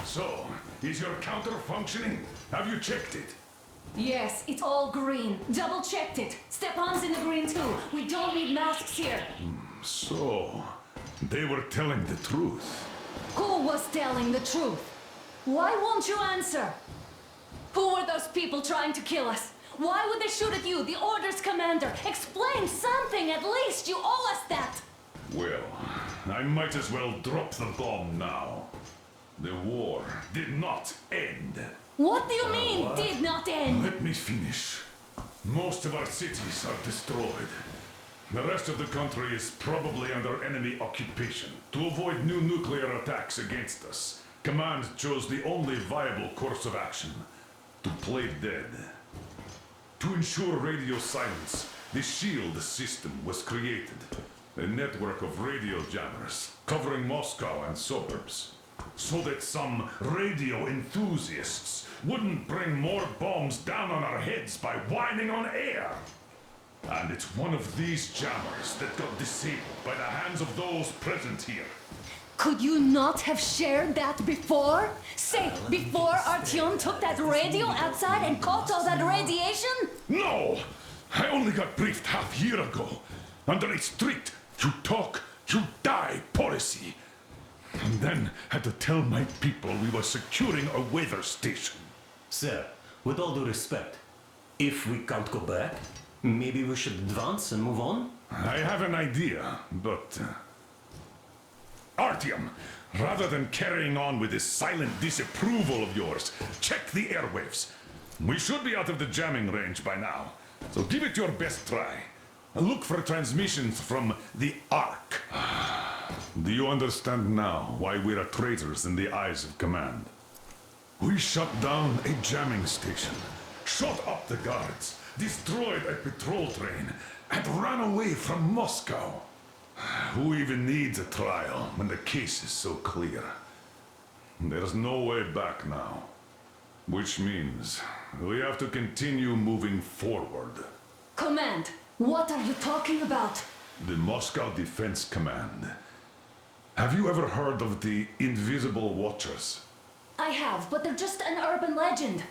So, is your counter functioning? Have you checked it? Yes, it's all green. Double checked it. Stepan's in the green too. We don't need masks here. So, they were telling the truth. Who was telling the truth? Why won't you answer? Who were those people trying to kill us? Why would they shoot at you, the Order's commander? Explain something at least! You owe us that! Well, I might as well drop the bomb now. The war did not end. What do you mean, did not end? Let me finish. Most of our cities are destroyed. The rest of the country is probably under enemy occupation. To avoid new nuclear attacks against us, Command chose the only viable course of action: to play dead. To ensure radio silence, the SHIELD system was created. A network of radio jammers covering Moscow and suburbs. So that some radio enthusiasts wouldn't bring more bombs down on our heads by whining on air. And it's one of these jammers that got disabled by the hands of those present here. Could you not have shared that before? Say, before Artyom took that radio outside and caught all that radiation? No! I only got briefed half year ago. Under a strict, you talk, you die policy. And then had to tell my people we were securing a weather station. Sir, with all due respect, if we can't go back, maybe we should advance and move on? I have an idea, but... Artyom, rather than carrying on with this silent disapproval of yours, check the airwaves. We should be out of the jamming range by now, so give it your best try. Look for transmissions from the Ark. Do you understand now why we're traitors in the eyes of Command? We shut down a jamming station, shot up the guards, destroyed a patrol train, and ran away from Moscow. Who even needs a trial when the case is so clear? There's no way back now. Which means we have to continue moving forward. Command, what are you talking about? The Moscow Defense Command. Have you ever heard of the Invisible Watchers? I have, but they're just an urban legend.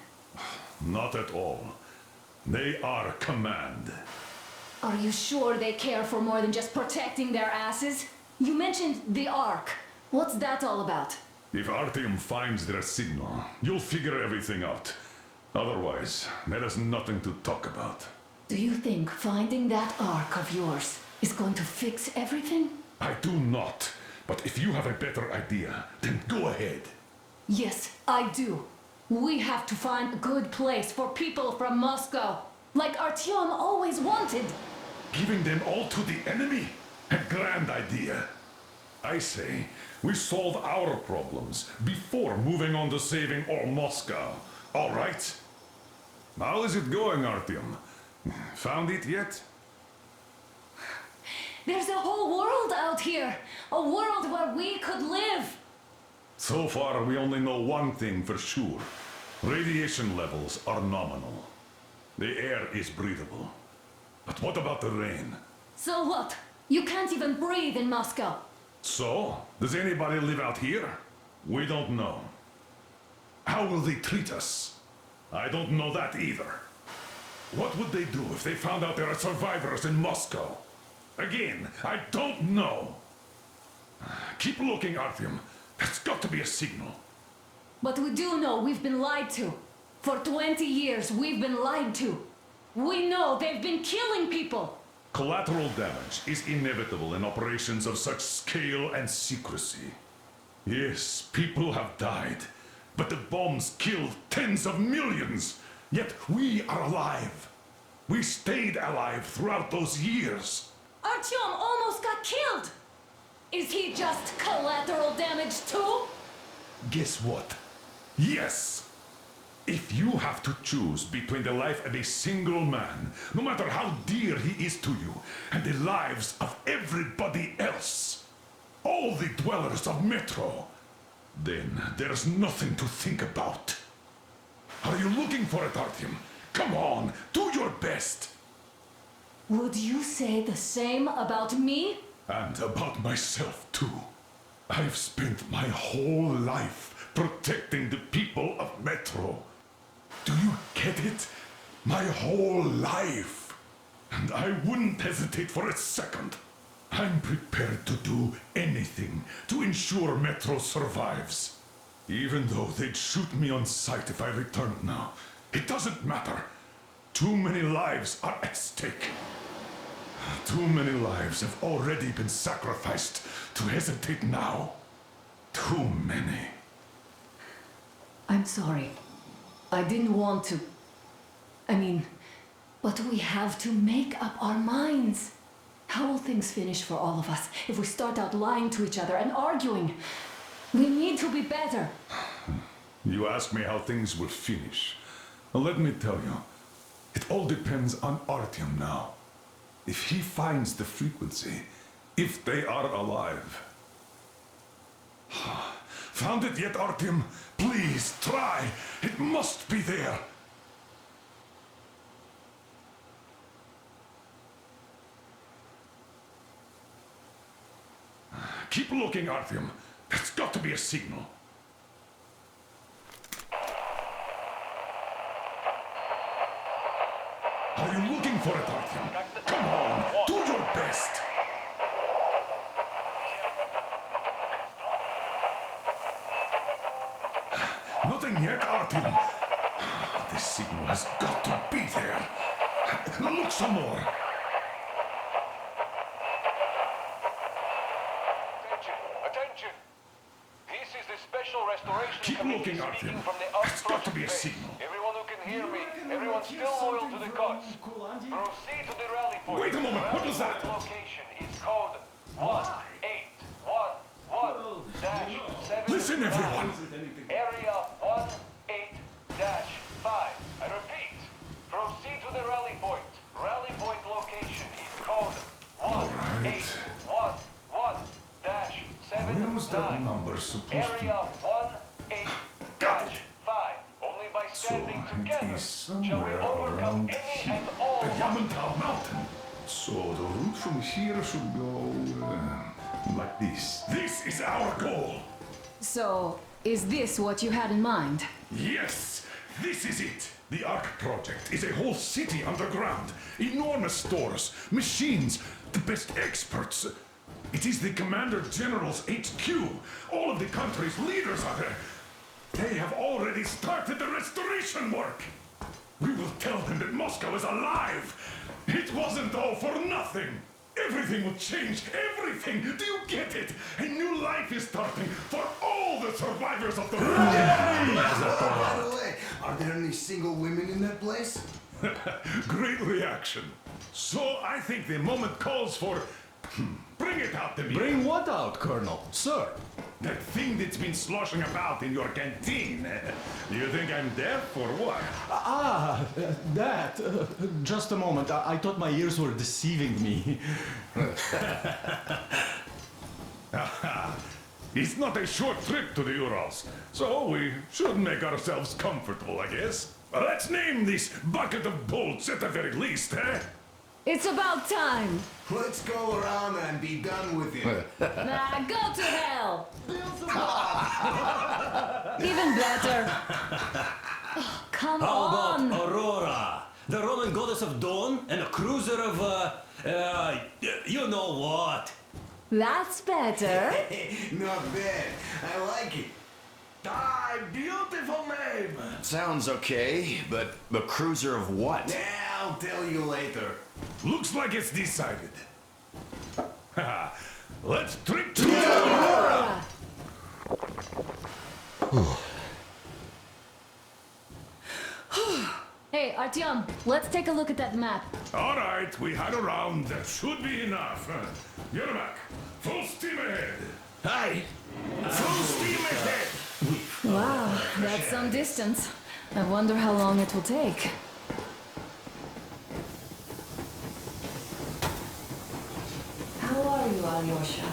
Not at all. They are Command. Are you sure they care for more than just protecting their asses? You mentioned the Ark. What's that all about? If Artyom finds their signal, you'll figure everything out. Otherwise, there is nothing to talk about. Do you think finding that Ark of yours is going to fix everything? I do not. But if you have a better idea, then go ahead. Yes, I do. We have to find a good place for people from Moscow, like Artyom always wanted. Giving them all to the enemy? A grand idea. I say, we solve our problems before moving on to saving all Moscow. All right? How is it going, Artyom? Found it yet? There's a whole world out here. A world where we could live. So far, we only know one thing for sure. Radiation levels are nominal. The air is breathable. But what about the rain? So what? You can't even breathe in Moscow. So, does anybody live out here? We don't know. How will they treat us? I don't know that either. What would they do if they found out there are survivors in Moscow? Again, I don't know. Keep looking, Artyom. There's got to be a signal. But we do know we've been lied to. For 20 years, we've been lied to. We know they've been killing people. Collateral damage is inevitable in operations of such scale and secrecy. Yes, people have died, but the bombs killed tens of millions. Yet we are alive. We stayed alive throughout those years. Artyom almost got killed. Is he just collateral damage too? Guess what? Yes! If you have to choose between the life of a single man, no matter how dear he is to you, and the lives of everybody else, all the dwellers of Metro, then there's nothing to think about. Are you looking for it, Artyom? Come on, do your best! Would you say the same about me? And about myself, too. I've spent my whole life protecting the people of Metro. Do you get it? My whole life. And I wouldn't hesitate for a second. I'm prepared to do anything to ensure Metro survives. Even though they'd shoot me on sight if I returned now. It doesn't matter. Too many lives are at stake. Too many lives have already been sacrificed to hesitate now. Too many. I'm sorry. I didn't want to... but we have to make up our minds. How will things finish for all of us if we start out lying to each other and arguing? We need to be better. You ask me how things will finish. Well, let me tell you. It all depends on Artyom now. If he finds the frequency, if they are alive. Found it yet, Artyom? Please, try. It must be there. Keep looking, Artyom. That's got to be a signal. Are you looking for it, Artyom? Come on, do your best. Nothing yet, Artyom. This signal has got to be there. Look some more. Attention! This is the Special Restoration Keep Committee looking, Artyom. speaking from the That's got to be a outpost base. signal. Everyone who can hear me, everyone still loyal to the cause. Proceed to the rally point. Wait a moment, what was that? The location is code 1811-7. Listen, everyone. Area 18-5. I repeat, proceed to the rally point. Rally point location is code 1811-7. Where was that number supposed to be? Area 18-5. Only by standing it together is shall we somewhere overcome around any here. and all The Yamantau Mountain. So the route from here should go like this. This is our goal. So, is this what you had in mind? Yes, this is it. The Ark Project is a whole city underground. Enormous stores, machines, the best experts. It is the Commander General's HQ. All of the country's leaders are there. They have already started the restoration work. We will tell them that Moscow is alive. It wasn't all for nothing. Everything will change. Everything. Do you get it? A new life is starting for all the survivors of the war. By the way, are there any single women in that place? Great reaction. So I think the moment calls for... Bring it out to me. Bring what out, Colonel? Sir? That thing that's been sloshing about in your canteen. You think I'm deaf or what? That. Just a moment. I thought my ears were deceiving me. It's not a short trip to the Urals, so we should make ourselves comfortable, I guess. Let's name this bucket of bolts at the very least, eh? It's about time! Let's go around and be done with it. Nah, go to hell! Even better. Oh, come How on! about Aurora? The Roman goddess of dawn and a cruiser of, you know what? That's better. Not bad. I like it. Beautiful name! Sounds okay, but the cruiser of what? Yeah, I'll tell you later. Looks like it's decided. Let's drink to Aurora! Hey, Artyom, let's take a look at that map. All right, we had a round. That should be enough. Yermak, full steam ahead. Hi. Full steam ahead. Wow, that's some distance. I wonder how long it will take. How are you, Alyosha?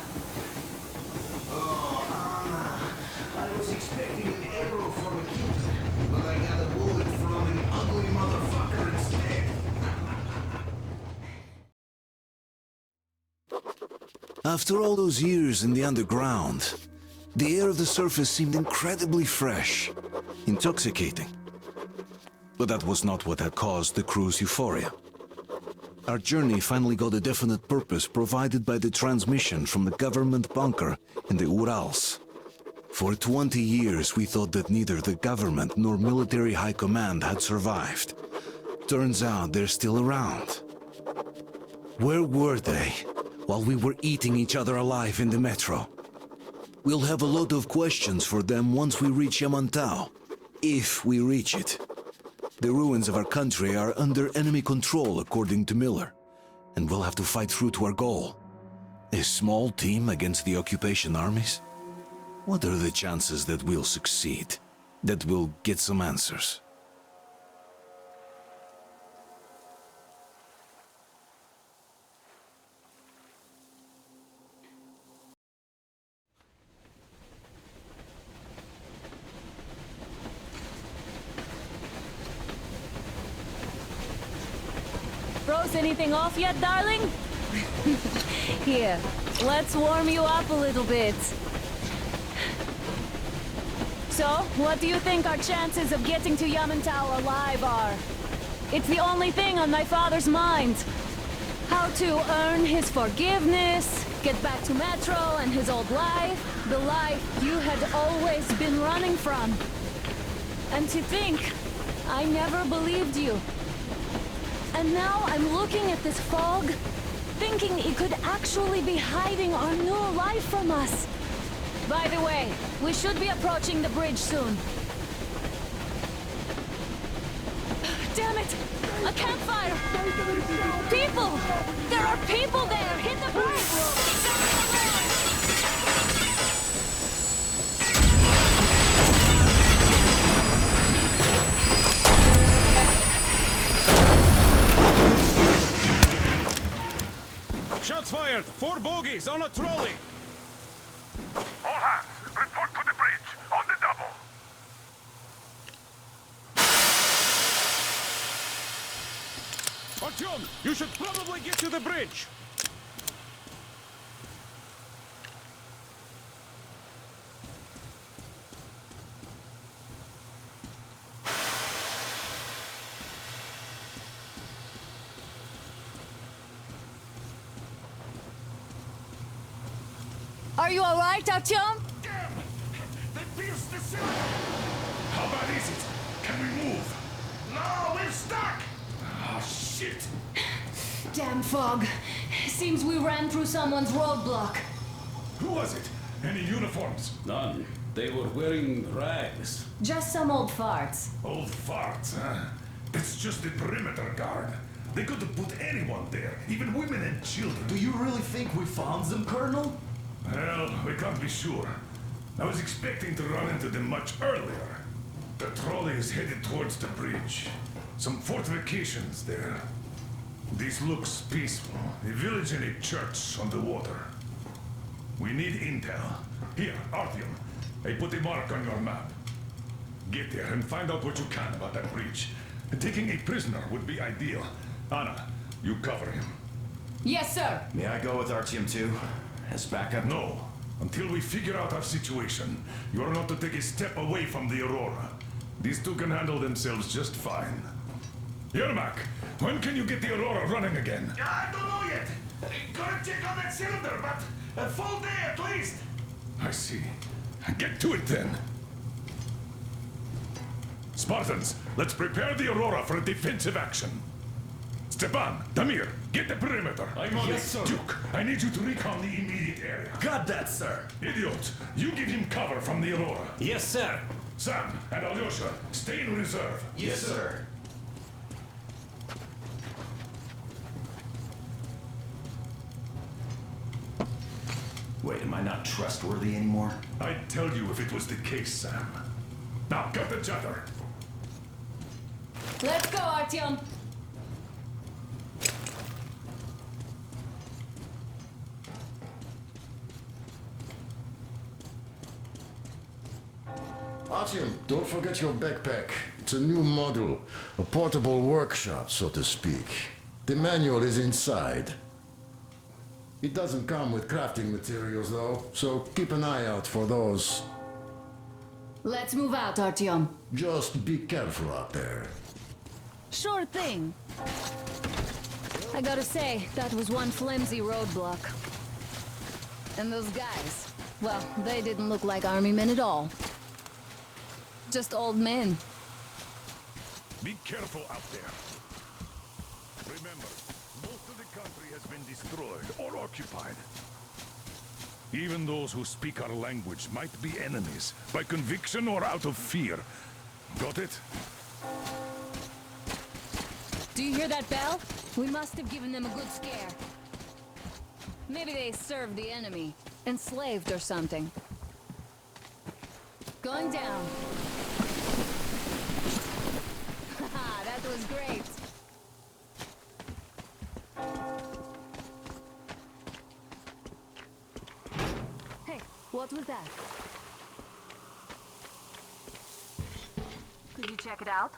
Oh, Anna. I was expecting an arrow from a kid, but I got a bullet from an ugly motherfucker instead. After all those years in the underground, The air of the surface seemed incredibly fresh, intoxicating. But that was not what had caused the crew's euphoria. Our journey finally got a definite purpose provided by the transmission from the government bunker in the Urals. For 20 years, we thought that neither the government nor military high command had survived. Turns out they're still around. Where were they while we were eating each other alive in the metro? We'll have a lot of questions for them once we reach Yamantau, if we reach it. The ruins of our country are under enemy control, according to Miller, and we'll have to fight through to our goal. A small team against the occupation armies? What are the chances that we'll succeed? That we'll get some answers? Froze anything off yet, darling? Here, let's warm you up a little bit. So, what do you think our chances of getting to Yamantau alive are? It's the only thing on my father's mind. How to earn his forgiveness, get back to Metro and his old life, the life you had always been running from. And to think, I never believed you. And now I'm looking at this fog, thinking it could actually be hiding our new life from us. By the way, we should be approaching the bridge soon. Damn it! A campfire! People! There are people there! Hit the brakes! Shots fired! 4 bogies on a trolley! All hands, report to the bridge, on the double. Artyom, you should probably get to the bridge! Are you alright, Artyom? Damn! They pierced the cylinder! How bad is it? Can we move? No, we're stuck! Ah, shit! Damn fog. Seems we ran through someone's roadblock. Who was it? Any uniforms? None. They were wearing rags. Just some old farts. Old farts, huh? It's just the perimeter guard. They could have put anyone there, even women and children. Do you really think we found them, Colonel? Well, we can't be sure. I was expecting to run into them much earlier. The trolley is headed towards the bridge. Some fortifications there. This looks peaceful. A village and a church on the water. We need intel. Here, Artyom. I put a mark on your map. Get there and find out what you can about that bridge. Taking a prisoner would be ideal. Anna, you cover him. Yes, sir. May I go with Artyom too? As backup? No. Until we figure out our situation, you are not to take a step away from the Aurora. These two can handle themselves just fine. Yermak, when can you get the Aurora running again? I don't know yet. Gotta check on that cylinder, but a full day at least. I see. Get to it then. Spartans, let's prepare the Aurora for a defensive action. Stepan, Damir, get the perimeter. I'm on it, sir. Duke, I need you to recon the immediate area. Got that, sir. Idiot, you give him cover from the Aurora. Yes, sir. Sam and Alyosha, stay in reserve. Yes, sir. Wait, am I not trustworthy anymore? I'd tell you if it was the case, Sam. Now, cut the chatter. Let's go, Artyom. Artyom, don't forget your backpack. It's a new model, a portable workshop, so to speak. The manual is inside. It doesn't come with crafting materials, though, so keep an eye out for those. Let's move out, Artyom. Just be careful out there. Sure thing. I gotta say, that was one flimsy roadblock. And those guys, well, they didn't look like army men at all. Just old men. Be careful out there. Remember, most of the country has been destroyed or occupied. Even those who speak our language might be enemies, by conviction or out of fear. Got it? Do you hear that bell? We must have given them a good scare. Maybe they served the enemy, enslaved or something. Going down. Haha, that was great. Hey, what was that? Could you check it out?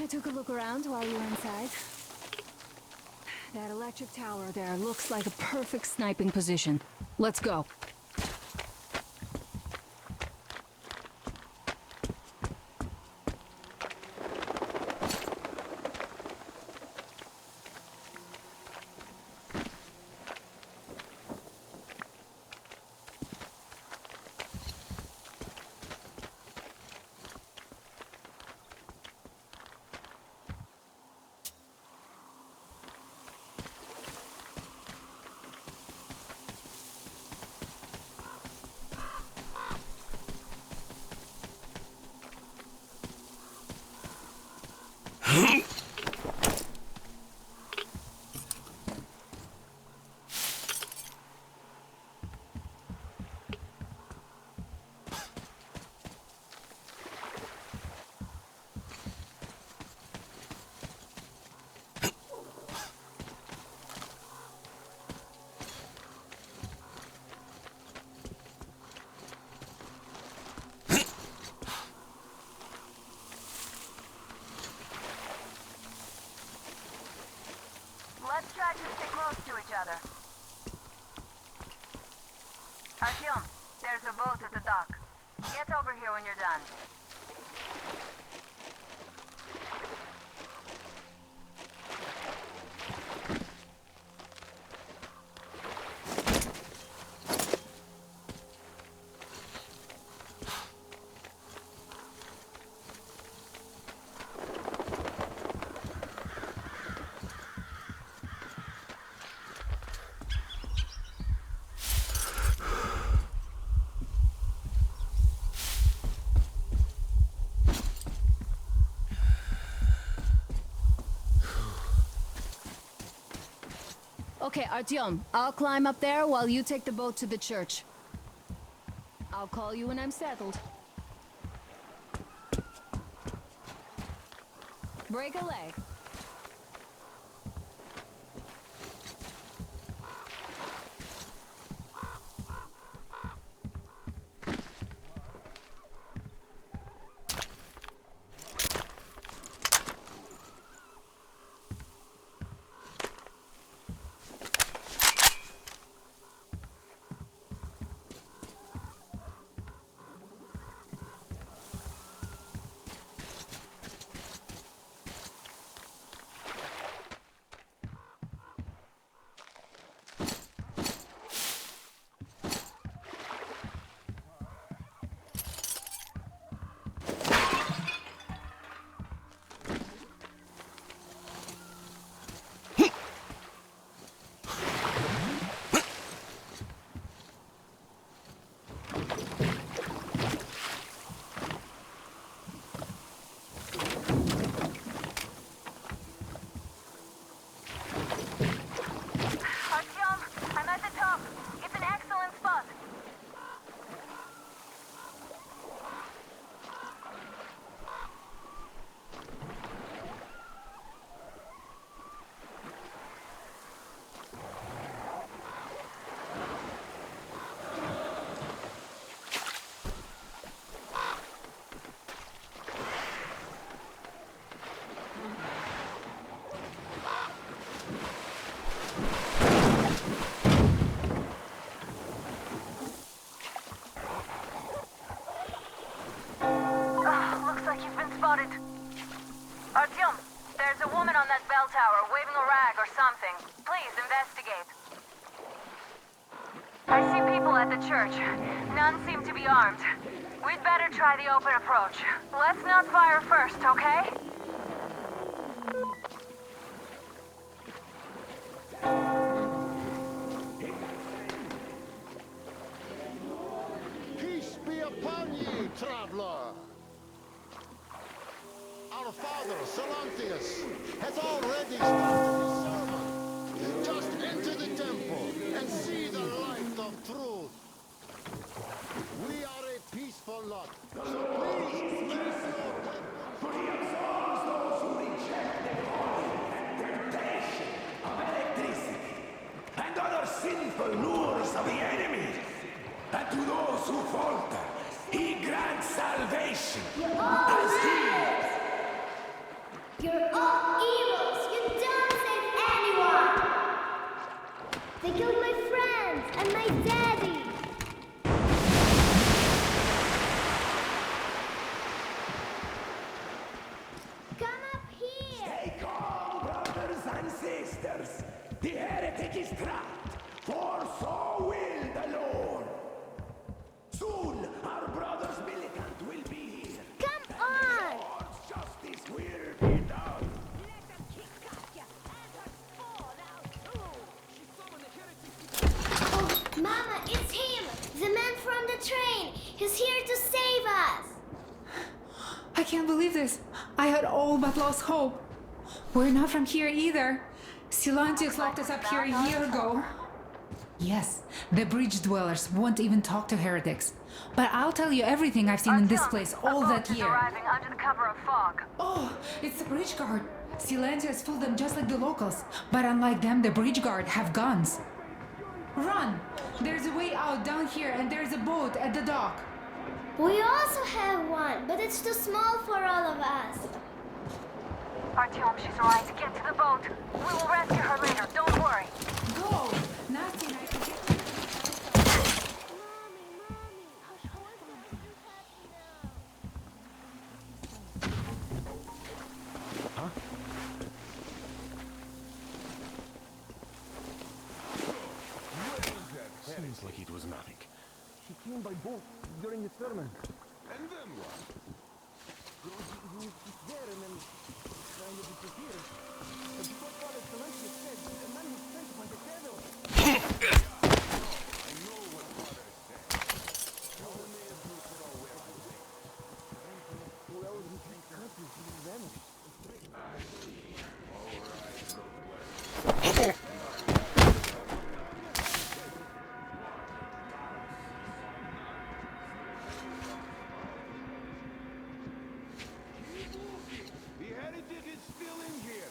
I took a look around while you were inside. That electric tower there looks like a perfect sniping position. Let's go. Let's try to stay close to each other. Artyom, there's a boat at the dock. Get over here when you're done. Okay, Artyom, I'll climb up there while you take the boat to the church. I'll call you when I'm settled. Break a leg. waving a rag or something. Please investigate. I see people at the church. None seem to be armed. We'd better try the open approach. Let's not fire first, okay? Peace be upon ye, traveler. Our father, Salantius, has already started his sermon. Just enter the temple and see the light of truth. We are a peaceful lot, so please keep your For he absolves those who reject the calling and temptation of electricity and other sinful lures of the enemy. And to those who falter, he grants salvation as he... You're all evils! You don't save anyone! They killed my friends and my daddy! Come up here! Stay calm, brothers and sisters. The heretic is trapped, for so will the Lord. Soon our brother's militant will be here. Come on! Lord's justice will be done. Oh, Mama, it's him! The man from the train! He's here to save us! I can't believe this. I had all but lost hope. We're not from here either. Silantius locked us up here a year ago. Yes, the bridge dwellers won't even talk to heretics. But I'll tell you everything I've seen in this place all that year. Arriving under the cover of fog. Oh, it's the bridge guard. Silantius fooled them just like the locals. But unlike them, the bridge guard have guns. Run! There's a way out down here and there's a boat at the dock. We also have one, but it's too small for all of us. Artyom, she's right. Get to the boat. We will rescue her later. Don't worry. Go! Nasty and I can get... Seems like it was nothing. She came by boat during the sermon. And then what? He was just there and then kind of disappeared. But before Father Salantius said, the man was sent by the devil. I know what Father said. Tell me if you know where I went. Well, he can't he vanished. I see. All right, God bless you. The heretic is still in here.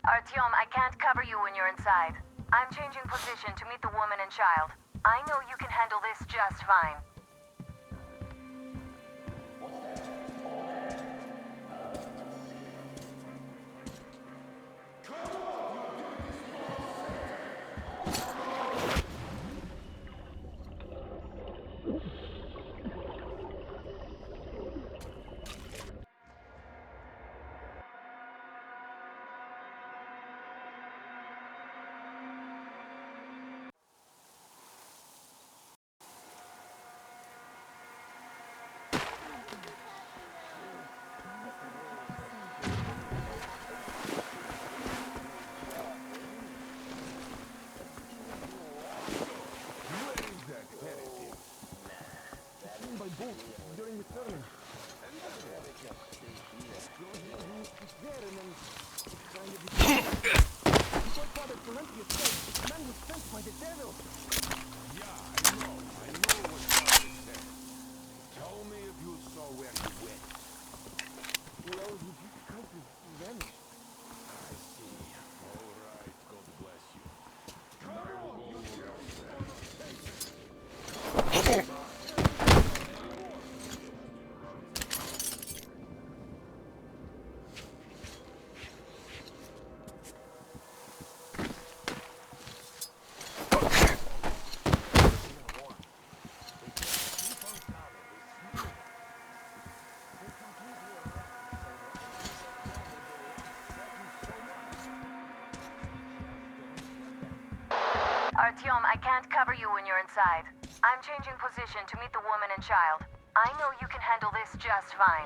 Artyom, I can't cover you when you're inside. I'm changing position to meet the woman and child. I know you can handle this just fine. Boat during the sermon. There and then kind of disappeared. Before Father Salantius said, the man was sent by the devil. Yeah, I know what Father said. Tell me if you saw where he went. Well, he just kind of vanished. I see. All right, God bless you. I will go yourself. Artyom, I can't cover you when you're inside. I'm changing position to meet the woman and child. I know you can handle this just fine.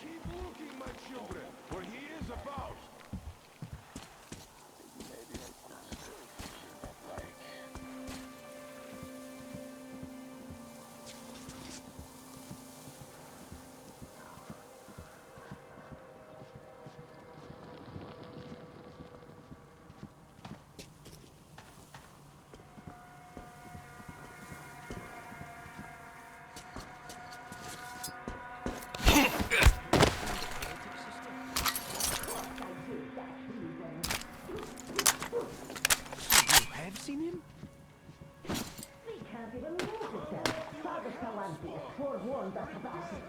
Keep looking, my children, for he is about. You have seen him? We can't even notice them. Father Salanti forewarned us about it.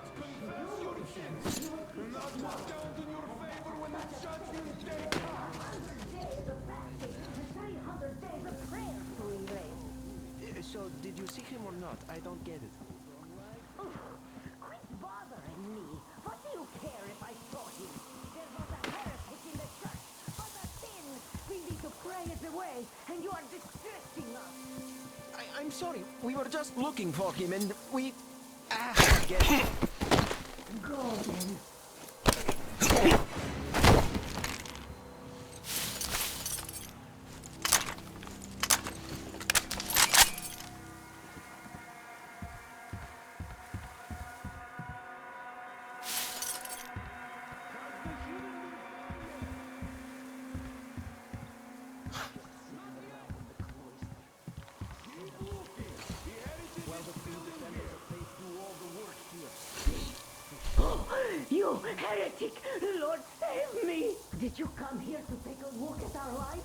Not worked out in your favor when the judgment day comes. 100 days of fasting and 300 days of prayers to erase. So, did you see him or not? I don't get it. Quit bothering me. What do you care if I saw him? There was a heretic in the church. But a sin. We need to pray it away, and you are distracting us. I'm sorry. We were just looking for him and we... I get it. Go then. You heretic! Lord, save me! Did you come here to take a look at our life?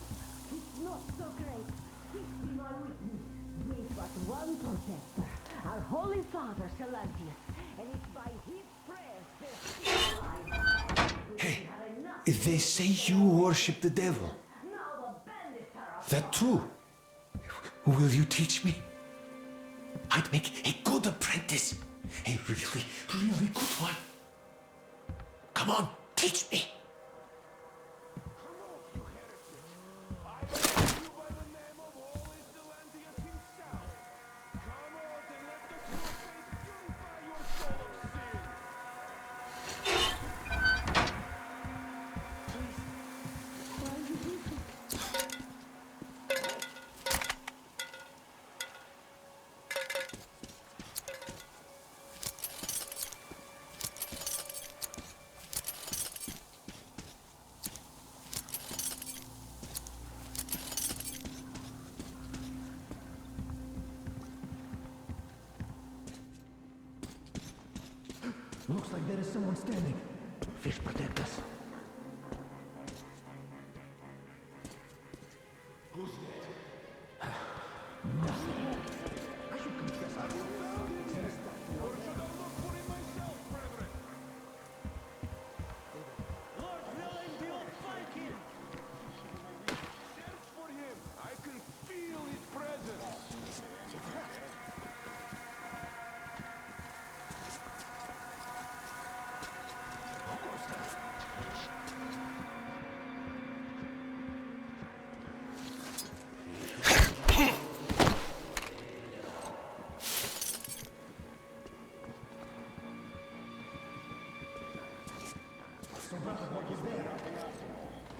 It's not so great. Please be my witness. We've but one protector, our Holy Father, Salantius, and it's by his prayers that Hey, they say you worship the devil. now the bandits are That true? Will you teach me? I'd make a good apprentice. A really, really good one. Come on, teach me. Looks like there is someone standing. Fish protect us. Who's that? Nothing. I should confess I will. Or should I look for him myself, brethren? Lord willing, we will find him! Search for him. I can feel his presence.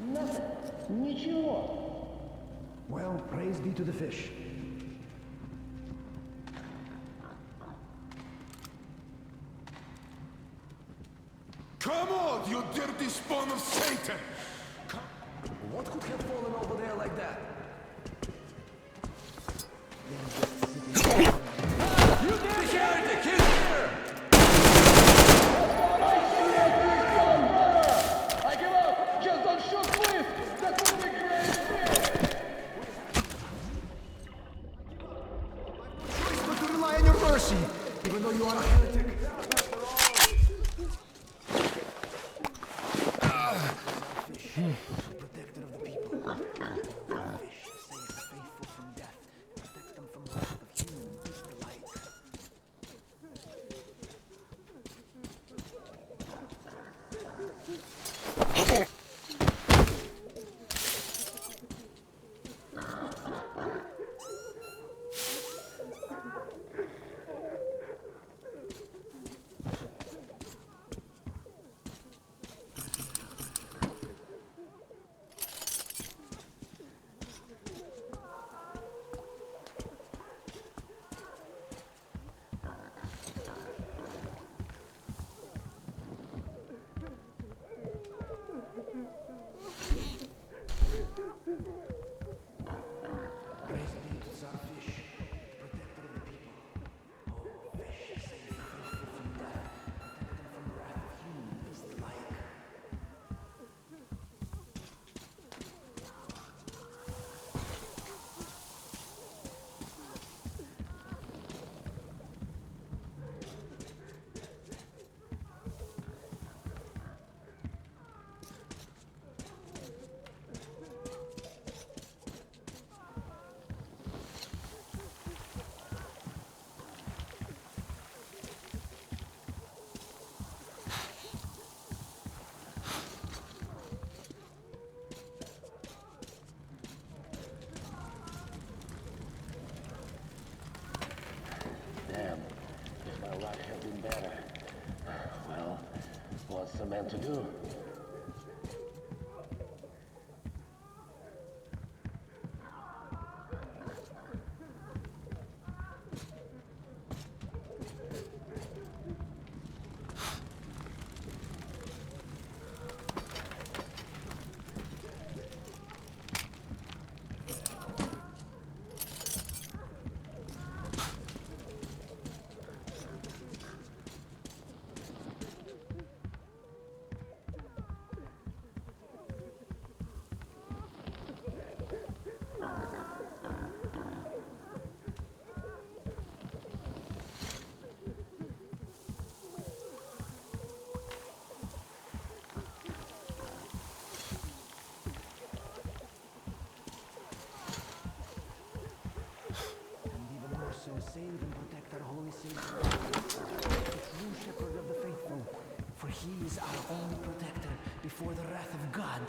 Nothing. Ничего. Well, praise be to the fish. Come on, you dirty spawn of Satan! What could have fallen over there like that? You dare heretic! He's here! I give up! Just don't shoot, please! That would be great! Choice but to rely on your mercy, even though you are a heretic. Protector of the people. luck have been better. Well, what's the man to do? Save and protect our holy Savior, the true shepherd of the faithful, for he is our only protector before the wrath of God.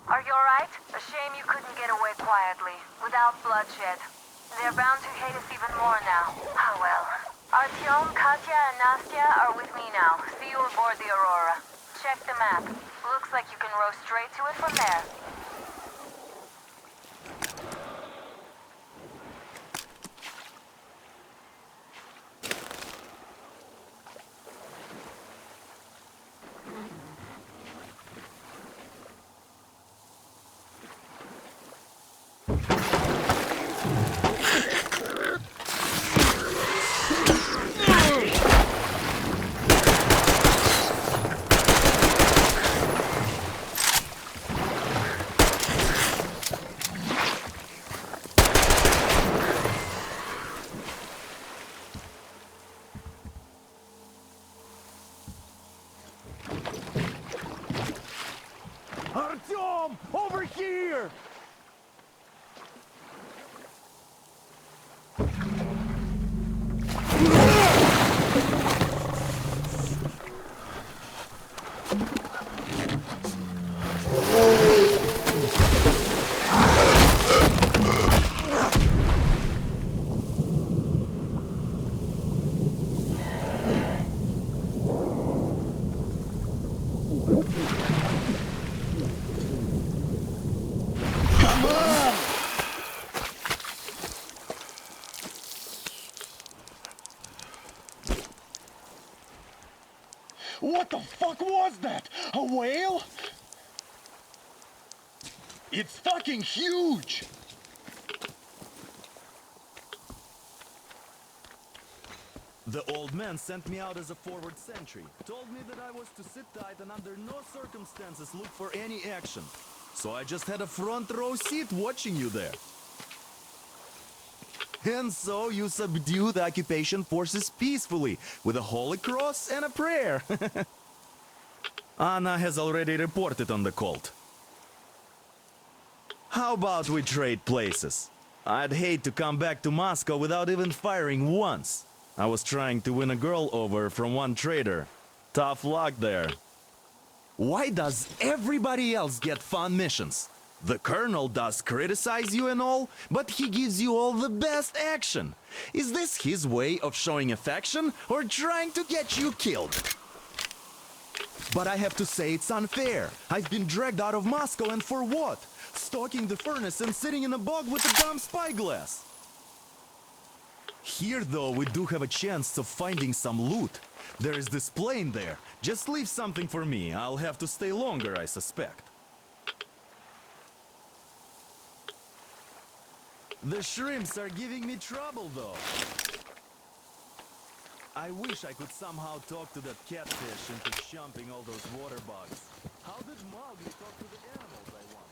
Are you alright? A shame you couldn't get away quietly, without bloodshed. They're bound to hate us even more now. Oh well. Artyom, Katya, and Nastya are with me now. See you aboard the Aurora. Check the map. Looks like you can row straight to it from there. Artyom! Over here! What the fuck was that? A whale? It's fucking huge! The old man sent me out as a forward sentry. Told me that I was to sit tight and under no circumstances look for any action. So I just had a front row seat watching you there. And so you subdued the occupation forces peacefully with a holy cross and a prayer. Anna has already reported on the cult. How about we trade places? I'd hate to come back to Moscow without even firing once. I was trying to win a girl over from one trader. Tough luck there. Why does everybody else get fun missions? The colonel does criticize you and all, but he gives you all the best action. Is this his way of showing affection or trying to get you killed? But I have to say it's unfair. I've been dragged out of Moscow, and for what? Stalking the furnace and sitting in a bog with a dumb spyglass. Here, though, we do have a chance of finding some loot. There is this plane there. Just leave something for me. I'll have to stay longer, I suspect. The shrimps are giving me trouble, though. I wish I could somehow talk to that catfish into jumping all those water bugs. How did Mowgli talk to the animals, I wonder?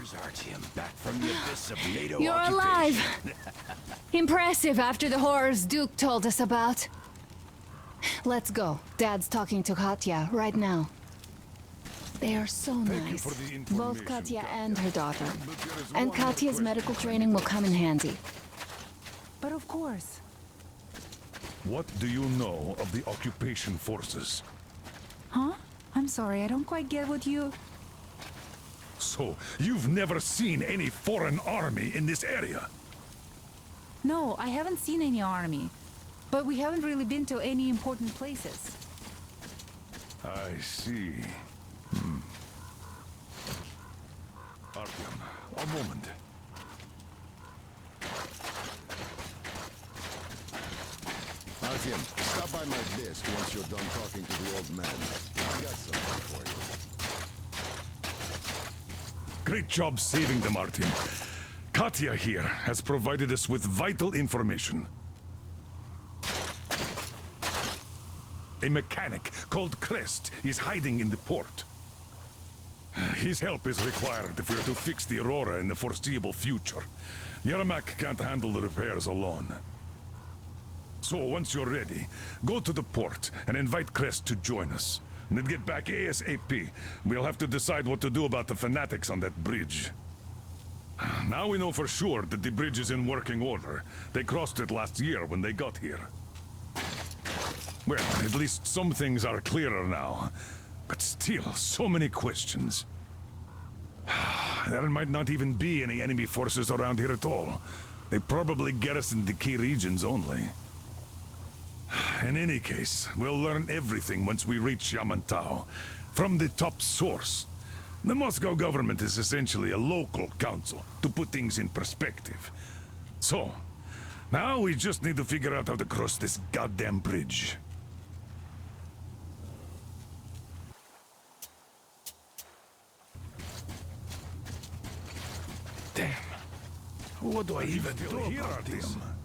Here's Artyom, back from the abyss of NATO You're occupation. alive! Impressive after the horrors Duke told us about. Let's go. Dad's talking to Katya right now. They are so nice. for the Both information, Katya Katya. and her daughter. But there is And one more Katya's question medical I training will come in handy. But of course. What do you know of the occupation forces? Huh? I'm sorry, I don't quite get what you... So, you've never seen any foreign army in this area? No, I haven't seen any army. But we haven't really been to any important places. I see. Artyom, a moment. Artyom, stop by my desk once you're done talking to the old man. I got something for you. Great job saving them, Artyom. Katya here has provided us with vital information. A mechanic called Crest is hiding in the port. His help is required if we are to fix the Aurora in the foreseeable future. Yermak can't handle the repairs alone. So once you're ready, go to the port and invite Crest to join us. And then get back ASAP. We'll have to decide what to do about the fanatics on that bridge. Now we know for sure that the bridge is in working order. They crossed it last year when they got here. Well, at least some things are clearer now. But still, so many questions. There might not even be any enemy forces around here at all. They probably garrison the key regions only. In any case, we'll learn everything once we reach Yamantau. From the top source. The Moscow government is essentially a local council, to put things in perspective. So, now we just need to figure out how to cross this goddamn bridge. Damn. What do I even do here, Artyom?